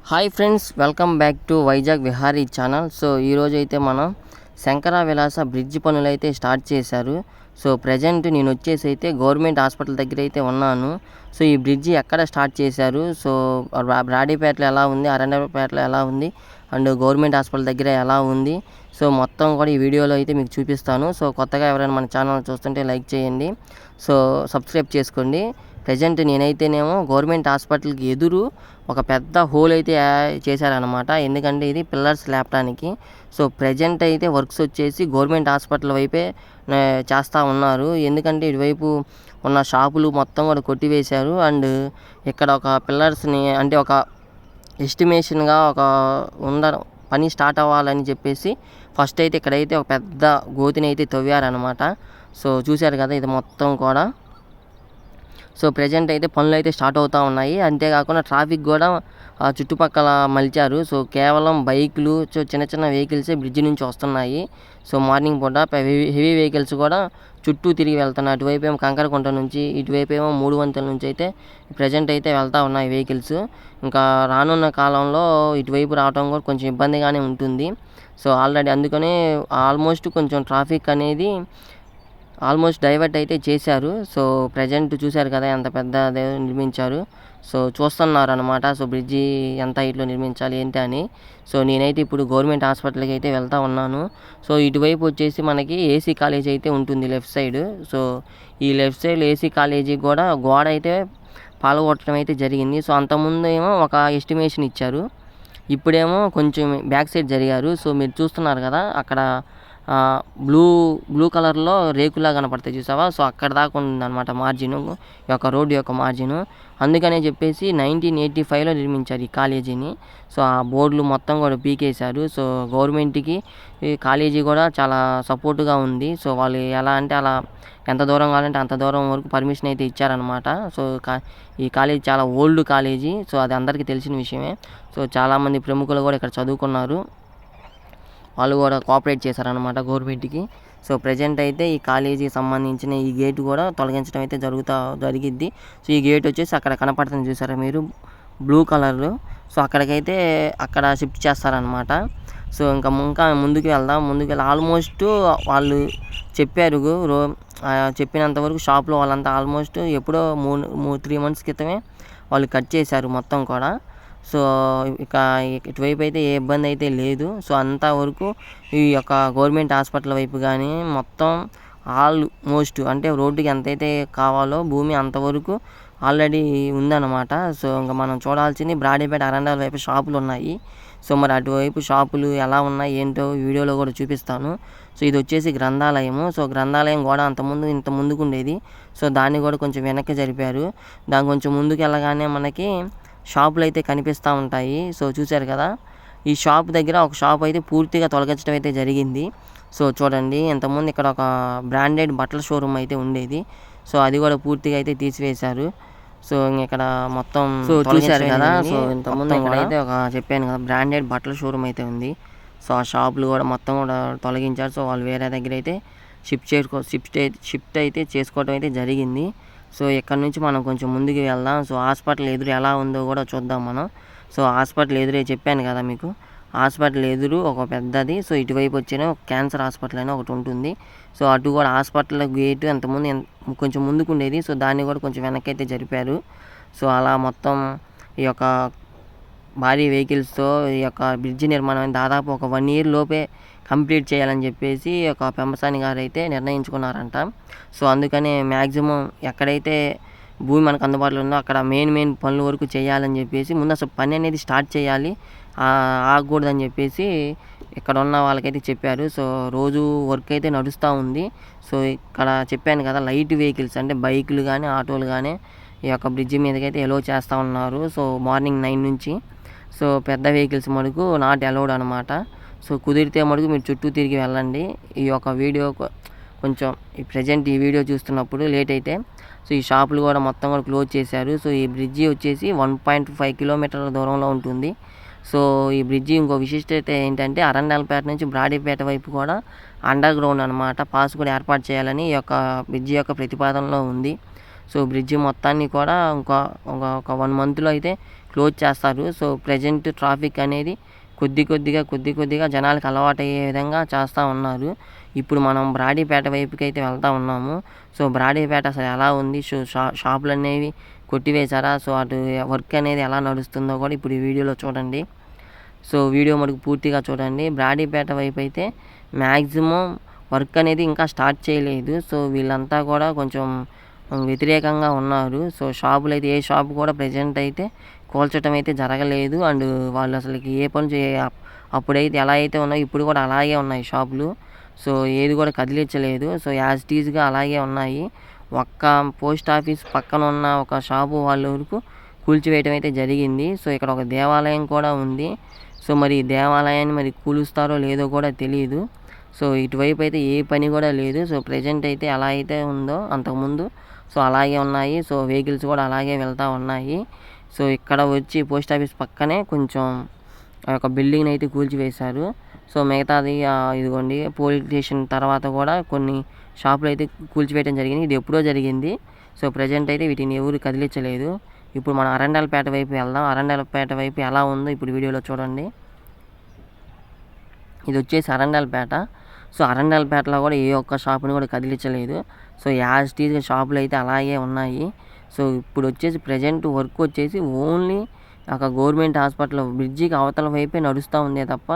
Hi friends, welcome back to Vizag Vihari channel. So ఈరోజు అయితే మనం శంకర విలాస బ్రిడ్జ్ పనులు అయితే స్టార్ట్ చేశారు. సో ప్రజెంట్ నేను వచ్చేసి అయితే గవర్నమెంట్ హాస్పిటల్ దగ్గర అయితే ఉన్నాను. సో ఈ బ్రిడ్జి ఎక్కడ స్టార్ట్ చేశారు, సో బ్రాడీపేటలో ఎలా ఉంది, అరండపేటలో ఎలా ఉంది, అండ్ గవర్నమెంట్ హాస్పిటల్ దగ్గర ఎలా ఉంది, సో మొత్తం కూడా ఈ వీడియోలో అయితే మీకు చూపిస్తాను. సో కొత్తగా ఎవరైనా మన ఛానల్ చూస్తుంటే లైక్ చేయండి, సో సబ్స్క్రైబ్ చేసుకోండి. ప్రజెంట్ నేనైతేనేమో గవర్నమెంట్ హాస్పిటల్కి ఎదురు ఒక పెద్ద హోల్ అయితే చేశారనమాట. ఎందుకంటే ఇది పిల్లర్స్ లేపడానికి. సో ప్రజెంట్ అయితే వర్క్స్ వచ్చేసి గవర్నమెంట్ హాస్పిటల్ వైపే చేస్తూ ఉన్నారు. ఎందుకంటే ఇటువైపు ఉన్న షాపులు మొత్తం కూడా కొట్టివేశారు. అండ్ ఇక్కడ ఒక పిల్లర్స్ని అంటే ఒక ఎస్టిమేషన్గా ఒక పని స్టార్ట్ అవ్వాలని చెప్పేసి ఫస్ట్ అయితే ఇక్కడైతే ఒక పెద్ద గోతిని అయితే తవ్వారనమాట. సో చూశారు కదా, ఇది మొత్తం కూడా. సో ప్రజెంట్ అయితే పనులు అయితే స్టార్ట్ అవుతూ ఉన్నాయి. అంతేకాకుండా ట్రాఫిక్ కూడా చుట్టుపక్కల మలిచారు. సో కేవలం బైకులు, సో చిన్న చిన్న వెహికల్సే బ్రిడ్జి నుంచి వస్తున్నాయి. సో మార్నింగ్ పూట హెవీ వెహికల్స్ కూడా చుట్టూ తిరిగి వెళ్తున్నాయి. అటువైపు ఏమో కంకరకుంట నుంచి, ఇటువైపు ఏమో 3 వంతుల నుంచి అయితే ప్రజెంట్ అయితే వెళ్తూ ఉన్నాయి వెహికల్స్. ఇంకా రానున్న కాలంలో ఇటువైపు రావడం కూడా కొంచెం ఇబ్బందిగానే ఉంటుంది. సో ఆల్రెడీ అందుకనే ఆల్మోస్ట్ కొంచెం ట్రాఫిక్ అనేది ఆల్మోస్ట్ డైవర్ట్ అయితే చేశారు. సో ప్రజెంట్ చూశారు కదా ఎంత పెద్ద నిర్మించారు. సో చూస్తున్నారు అనమాట. సో బ్రిడ్జి ఎంత హైట్లో నిర్మించాలి ఏంటి అని. సో నేనైతే ఇప్పుడు గవర్నమెంట్ హాస్పిటల్కి అయితే వెళ్తూ ఉన్నాను. సో ఇటువైపు వచ్చేసి మనకి ఏసీ కాలేజ్ అయితే ఉంటుంది లెఫ్ట్ సైడ్. సో ఈ లెఫ్ట్ సైడ్ ఏసీ కాలేజీ కూడా గోడ అయితే పాల్గొట్టడం అయితే జరిగింది. సో అంతకుముందు ఏమో ఒక ఎస్టిమేషన్ ఇచ్చారు, ఇప్పుడేమో కొంచెం బ్యాక్ సైడ్ జరిగారు. సో మీరు చూస్తున్నారు కదా, అక్కడ బ్లూ కలర్లో రేకులా కనపడతాయి చూసావా. సో అక్కడ దాకా ఉందన్నమాట మార్జిన్, ఈ యొక్క రోడ్డు యొక్క మార్జిన్. అందుకనే చెప్పేసి 1985లో నిర్మించారు ఈ కాలేజీని. సో ఆ బోర్డులు మొత్తం కూడా పీకేశారు. సో గవర్నమెంట్కి ఈ కాలేజీ కూడా చాలా సపోర్టుగా ఉంది. సో వాళ్ళు ఎలా అంటే అలా ఎంత దూరం కావాలంటే అంత దూరం వరకు పర్మిషన్ అయితే ఇచ్చారనమాట. సో ఈ కాలేజీ చాలా ఓల్డ్ కాలేజీ. సో అది అందరికీ తెలిసిన విషయమే. సో చాలామంది ప్రముఖులు కూడా ఇక్కడ చదువుకున్నారు, వాళ్ళు కూడా కోఆపరేట్ చేశారనమాట గవర్నమెంట్కి. సో ప్రజెంట్ అయితే ఈ కాలేజీకి సంబంధించిన ఈ గేట్ కూడా తొలగించడం అయితే జరిగిద్ది. సో ఈ గేట్ వచ్చేసి అక్కడ కనపడుతుంది చూసారా మీరు, బ్లూ కలర్లో. సో అక్కడ షిఫ్ట్ చేస్తారనమాట. సో ఇంకా ముందుకు వెళ్ళి ఆల్మోస్ట్ వాళ్ళు చెప్పారు, చెప్పినంత వరకు షాప్లో వాళ్ళంతా ఆల్మోస్ట్ ఎప్పుడో 3 months క్రితమే వాళ్ళు కట్ చేశారు మొత్తం కూడా. సో ఇటువైపు అయితే ఏ ఇబ్బంది అయితే లేదు. సో అంతా వరకు ఈ యొక్క గవర్నమెంట్ హాస్పిటల్ వైపు కానీ మొత్తం ఆల్మోస్ట్ అంటే రోడ్డుకి ఎంతైతే కావాలో భూమి అంతవరకు ఆల్రెడీ ఉందన్నమాట. సో ఇంకా మనం చూడాల్సింది బ్రాడీపేట, అరండాల వైపు షాపులు ఉన్నాయి. సో మరి అటువైపు షాపులు ఎలా ఉన్నాయి ఏంటో వీడియోలో కూడా చూపిస్తాను. సో ఇది వచ్చేసి గ్రంథాలయము. సో గ్రంథాలయం కూడా ఇంత ముందుకు ఉండేది. సో దాన్ని కూడా కొంచెం వెనక్కి జరిపారు. దాని కొంచెం ముందుకు వెళ్ళగానే మనకి షాపులు అయితే కనిపిస్తూ ఉంటాయి. సో చూశారు కదా, ఈ షాప్ దగ్గర ఒక షాప్ అయితే పూర్తిగా తొలగించడం అయితే జరిగింది. సో చూడండి, ఇంతకుముందు ఇక్కడ ఒక బ్రాండెడ్ బట్టల షోరూమ్ అయితే ఉండేది. సో అది కూడా పూర్తిగా అయితే తీసివేశారు. సో ఇక్కడ మొత్తం చూశారు కదా. సో ఇంతకుముందు ఇక్కడైతే చెప్పాను కదా, బ్రాండెడ్ బట్టల షోరూమ్ అయితే ఉంది. సో ఆ షాపులు కూడా మొత్తం కూడా తొలగించారు. సో వాళ్ళు వేరే దగ్గర అయితే షిఫ్ట్ అయితే చేసుకోవడం అయితే జరిగింది. సో ఇక్కడ నుంచి మనం కొంచెం ముందుకు వెళ్దాం. సో హాస్పిటల్ ఎదురు ఎలా ఉందో కూడా చూద్దాం మనం. సో హాస్పిటల్ ఎదురే చెప్పాను కదా మీకు, హాస్పిటల్ ఎదురు ఒక పెద్దది. సో ఇటువైపు వచ్చిన క్యాన్సర్ హాస్పిటల్ అయినా ఒకటి ఉంటుంది. సో అటు కూడా హాస్పిటల్ గేటు అంతకుముందు కొంచెం ముందుకు ఉండేది. సో దాన్ని కూడా కొంచెం వెనక్కి అయితే జరిపారు. సో అలా మొత్తం ఈ యొక్క భారీ వెహికల్స్తో ఈ యొక్క బ్రిడ్జి నిర్మాణం దాదాపు ఒక 1 year లోపే కంప్లీట్ చేయాలని చెప్పేసి ఒక పెంపసాని గారు అయితే నిర్ణయించుకున్నారంట. సో అందుకనే మ్యాక్సిమం ఎక్కడైతే భూమి మనకు అందుబాటులో ఉందో అక్కడ మెయిన్ పనుల వరకు చేయాలని చెప్పేసి ముందు అసలు పని అనేది స్టార్ట్ చేయాలి, ఆగకూడదని చెప్పేసి ఇక్కడ ఉన్న వాళ్ళకైతే చెప్పారు. సో రోజు వర్క్ అయితే నడుస్తూ ఉంది. సో ఇక్కడ చెప్పాను కదా, లైట్ వెహికల్స్ అంటే బైకులు కానీ ఆటోలు కానీ ఈ యొక్క బ్రిడ్జి మీదకైతే ఎలో చేస్తూ ఉన్నారు. సో మార్నింగ్ 9 నుంచి. సో పెద్ద వెహికల్స్ మటుకు నాట్ అలౌడ్ అనమాట. సో కుదిరితే మటుకు మీరు చుట్టూ తిరిగి వెళ్ళండి. ఈ యొక్క వీడియో కొంచెం ఈ వీడియో చూస్తున్నప్పుడు లేట్ అయితే సో ఈ షాపులు కూడా మొత్తం కూడా క్లోజ్ చేశారు. సో ఈ బ్రిడ్జి వచ్చేసి 1.5 kilometerల దూరంలో ఉంటుంది. సో ఈ బ్రిడ్జి ఇంకో విశిష్టత ఏంటంటే అరండాలపేట నుంచి బ్రాడీపేట వైపు కూడా అండర్ గ్రౌండ్ అనమాట పాస్ కూడా ఏర్పాటు చేయాలని ఈ యొక్క బ్రిడ్జి యొక్క ప్రతిపాదనలో ఉంది. సో బ్రిడ్జి మొత్తాన్ని కూడా ఒక 1 monthలో అయితే క్లోజ్ చేస్తారు. సో ప్రజెంట్ ట్రాఫిక్ అనేది కొద్దిగా జనాలకు అలవాటయ్యే విధంగా చేస్తూ ఉన్నారు. ఇప్పుడు మనం బ్రాడీపేట వైపుకి అయితే వెళ్తూ ఉన్నాము. సో బ్రాడీపేట అసలు ఎలా ఉంది, షాపులు అనేవి కొట్టివేశారా, సో అటు వర్క్ అనేది ఎలా నడుస్తుందో కూడా ఇప్పుడు ఈ వీడియోలో చూడండి. సో వీడియో మనకు పూర్తిగా చూడండి. బ్రాడీపేట వైపు అయితే మ్యాక్సిమం వర్క్ అనేది ఇంకా స్టార్ట్ చేయలేదు. సో వీళ్ళంతా కూడా కొంచెం వ్యతిరేకంగా ఉన్నారు. సో షాపులు అయితే ఏ షాపు కూడా ప్రజెంట్ అయితే కూల్చడం అయితే జరగలేదు. అండ్ వాళ్ళు అసలుకి ఏ పని అప్పుడైతే ఎలా అయితే ఉన్నాయో ఇప్పుడు కూడా అలాగే ఉన్నాయి షాపులు. సో ఏది కూడా కదిలించలేదు. సో యాజ్ ఇట్ ఈజ్గా అలాగే ఉన్నాయి. ఒక్క పోస్ట్ ఆఫీస్ పక్కన ఉన్న ఒక షాపు వాళ్ళ వరకు కూల్చివేయడం అయితే జరిగింది. సో ఇక్కడ ఒక దేవాలయం కూడా ఉంది. సో మరి ఈ దేవాలయాన్ని మరి కూలుస్తారో లేదో కూడా తెలియదు. సో ఇటువైపు అయితే ఏ పని కూడా లేదు. సో ప్రజెంట్ అయితే ఎలా అయితే ఉందో అంతకుముందు సో అలాగే ఉన్నాయి. సో వెహికల్స్ కూడా అలాగే వెళ్తూ ఉన్నాయి. సో ఇక్కడ వచ్చి పోస్ట్ ఆఫీస్ పక్కనే కొంచెం ఒక బిల్డింగ్ని అయితే కూల్చివేశారు. సో మిగతాది ఇదిగోండి పోలీస్ స్టేషన్ తర్వాత కూడా కొన్ని షాపులు అయితే కూల్చివేయడం జరిగింది. ఇది ఎప్పుడో జరిగింది. సో ప్రజెంట్ అయితే వీటిని ఎవరు కదిలించలేదు. ఇప్పుడు మనం అరండల్పేట వైపు వెళ్దాం. అరండల్పేట వైపు ఎలా ఉందో ఇప్పుడు వీడియోలో చూడండి. ఇది వచ్చేసి అరండల్పేట. సో అరండల్పేటలో కూడా ఏ ఒక్క షాపుని కూడా కదిలించలేదు. సో యాజ్ ఇట్ ఈజ్గా షాపులు అయితే అలాగే ఉన్నాయి. సో ఇప్పుడు వచ్చేసి ప్రజెంట్ వర్క్ వచ్చేసి ఓన్లీ ఒక గవర్నమెంట్ హాస్పిటల్ బ్రిడ్జికి అవతల వైపే నడుస్తూ ఉందే తప్ప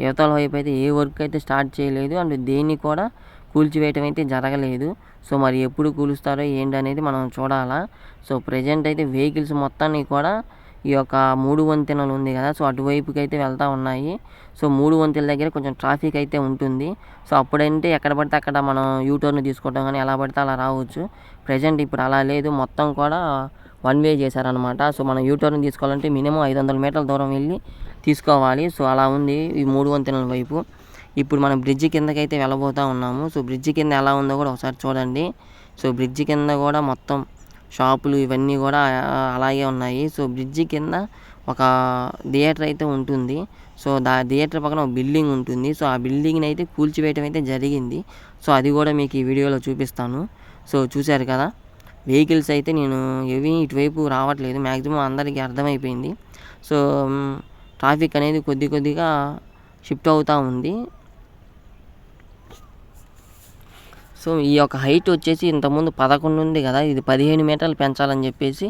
యువతల వైపు అయితే ఏ వర్క్ అయితే స్టార్ట్ చేయలేదు. అండ్ దేన్ని కూడా కూల్చివేయటం అయితే జరగలేదు. సో మరి ఎప్పుడు కూలుస్తారో ఏంటి అనేది మనం చూడాలా. సో ప్రజెంట్ అయితే వెహికల్స్ మొత్తాన్ని కూడా ఈ యొక్క 3 వంతెనలు ఉంది కదా, సో అటువైపుకి అయితే వెళ్తూ ఉన్నాయి. సో 3 వంతెనల దగ్గర కొంచెం ట్రాఫిక్ అయితే ఉంటుంది. సో అప్పుడంటే ఎక్కడ పడితే అక్కడ మనం యూటర్న్ తీసుకోవడం కానీ ఎలా పడితే అలా రావచ్చు. ప్రజెంట్ ఇప్పుడు అలా లేదు. మొత్తం కూడా వన్ వే చేశారనమాట. సో మనం యూటర్న్ తీసుకోవాలంటే మినిమం 500 మీటర్ల దూరం వెళ్ళి తీసుకోవాలి. సో అలా ఉంది ఈ 3 వంతెనల వైపు. ఇప్పుడు మనం బ్రిడ్జి కిందకైతే వెళ్ళబోతూ ఉన్నాము. సో బ్రిడ్జి కింద ఎలా ఉందో కూడా ఒకసారి చూడండి. సో బ్రిడ్జి కింద కూడా మొత్తం షాపులు ఇవన్నీ కూడా అలాగే ఉన్నాయి. సో బ్రిడ్జి కింద ఒక థియేటర్ అయితే ఉంటుంది. సో థియేటర్ పక్కన ఒక బిల్డింగ్ ఉంటుంది. సో ఆ బిల్డింగ్ని అయితే కూల్చివేయడం అయితే జరిగింది. సో అది కూడా మీకు ఈ వీడియోలో చూపిస్తాను. సో చూశారు కదా, వెహికల్స్ అయితే నేను ఏవి ఇటువైపు రావట్లేదు. మ్యాక్సిమం అందరికీ అర్థమైపోయింది. సో ట్రాఫిక్ అనేది కొద్దిగా షిఫ్ట్ అవుతూ ఉంది. సో ఈ యొక్క హైట్ వచ్చేసి ఇంతకుముందు 11 ఉంది కదా, ఇది 15 మీటర్లు పెంచాలని చెప్పేసి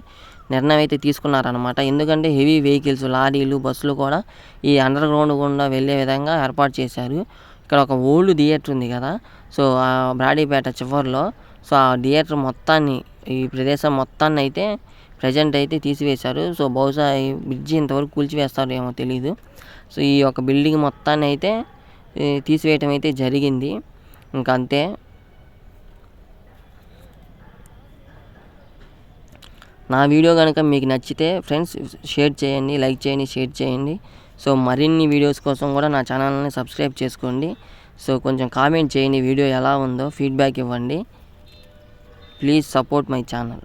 నిర్ణయం అయితే తీసుకున్నారనమాట. ఎందుకంటే హెవీ వెహికల్స్, లారీలు, బస్సులు కూడా ఈ అండర్ గ్రౌండ్ గుండా వెళ్ళే విధంగా ఏర్పాటు చేశారు. ఇక్కడ ఒక ఓల్డ్ థియేటర్ ఉంది కదా, సో ఆ బ్రాడీపేట చివరిలో సో ఆ థియేటర్ మొత్తాన్ని, ఈ ప్రదేశం మొత్తాన్ని అయితే ప్రజెంట్ అయితే తీసివేశారు. సో బహుశా ఈ బ్రిడ్జి ఇంతవరకు కూల్చివేస్తారు ఏమో తెలీదు. సో ఈ యొక్క బిల్డింగ్ మొత్తాన్ని అయితే తీసివేయటం అయితే జరిగింది. ఇంకా అంతే. నా వీడియో కనుక మీకు నచ్చితే ఫ్రెండ్స్ షేర్ చేయండి, లైక్ చేయండి, షేర్ చేయండి. సో మరిన్ని వీడియోస్ కోసం కూడా నా ఛానల్ని సబ్స్క్రైబ్ చేసుకోండి. సో కొంచెం కామెంట్ చేయండి, వీడియో ఎలా ఉందో ఫీడ్బ్యాక్ ఇవ్వండి. Please support my channel.